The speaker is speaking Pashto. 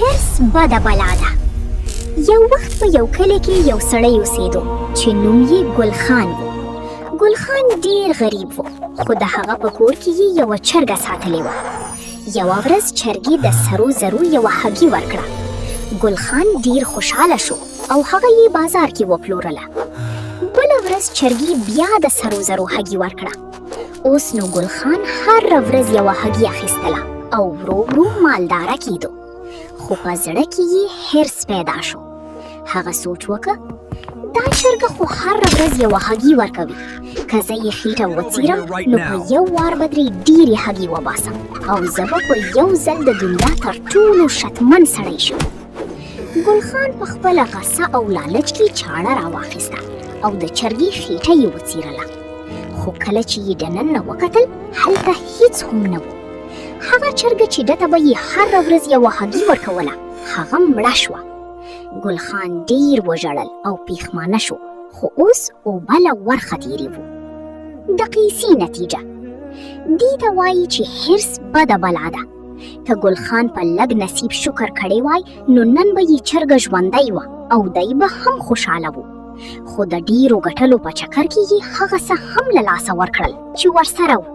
حرص بده بلا ده. یو وخت په یو کلی کې یو سړی اوسېدو چې نوم یې ګل خان و. ګل خان ډېر غریب و، خو د هغه په کور کې یې یوه چرګه ساتلې وه. یوه ورځ چرګې د سرو زرو یوه هګۍ ورکړه. ګل خان ډېر خوشحاله شو او هغه یې بازار کې وپلورله. بله ورځ چرګې بیا د سرو زرو هګۍ ورکړه. اوس نو ګل خان هره ورځ یوه هګۍ اخیستله او ورو ورو مالداره کېدو. خو په زړه کې یې حرص پیدا شو. هغه سوچ وکړ دا چرګه خو هره ورځ یوه هګۍ ورکوي، که زه یې خېټه وڅیرم نو په یو وار به ترې ډېرې هګۍ وباسم او زه به په یو ځل د دنیا تر ټولو شتمن سړی شم. ګل خان په خپله غصه او لالچ کې چاړه راواخیسته او د چرګې خېټه یې وڅیرله. خو کله چې یې دننه وکتل هلته هیڅ هم نه و. هغه چرګه چې ده ته به یې هره ورځ یوه هګۍ ورکوله هغه مړه شوه. ګل خان ډېر وژړل او پښیمانه شو، خو اوس اوبه له ورخه تېرې وو. د قیسې نتیجه دې ته وایي چې حرص بده بلا ده. که ګل خان په لږ نصیب شکر کړی وای نو نن به یې چرګه ژوندی وه او دی به هم خوشحاله و. خو د ډېرو ګټلو په چکر کې یې هغه څه هم له لاسه ورکړل چې ورسره و.